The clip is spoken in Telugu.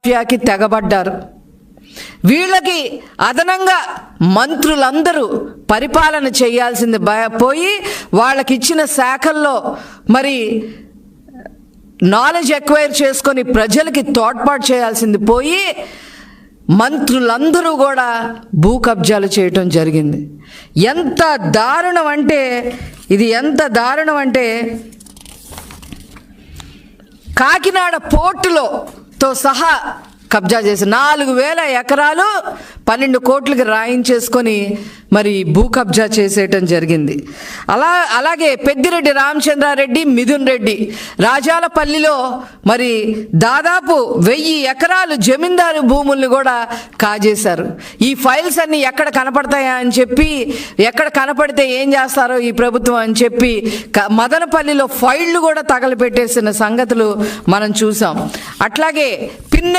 మాఫియాకి తెగబడ్డారు. వీళ్ళకి అదనంగా మంత్రులందరూ పరిపాలన చేయాల్సింది పోయి వాళ్ళకిచ్చిన శాఖల్లో మరి నాలెడ్జ్ ఎక్వైర్ చేసుకొని ప్రజలకి తోడ్పాటు చేయాల్సింది పోయి మంత్రులందరూ కూడా భూ కబ్జాలు చేయటం జరిగింది. ఎంత దారుణం అంటే కాకినాడ పోర్టుతో సహా కబ్జా చేసి 4,000 ఎకరాలు 12 కోట్లకి రాయించేసుకొని మరి భూ కబ్జా చేసేయటం జరిగింది. అలాగే పెద్దిరెడ్డి రామచంద్రారెడ్డి, మిథున్ రెడ్డి రాజాలపల్లిలో మరి దాదాపు 1000 ఎకరాలు జమీందారు భూముల్ని కూడా కాజేశారు. ఈ ఫైల్స్ అన్నీ ఎక్కడ కనపడతాయా అని చెప్పి, ఎక్కడ కనపడితే ఏం చేస్తారో ఈ ప్రభుత్వం అని చెప్పి మదనపల్లిలో ఫైళ్లు కూడా తగలపెట్టేసిన సంగతులు మనం చూసాం. అట్లాగే పిన్నెల్లి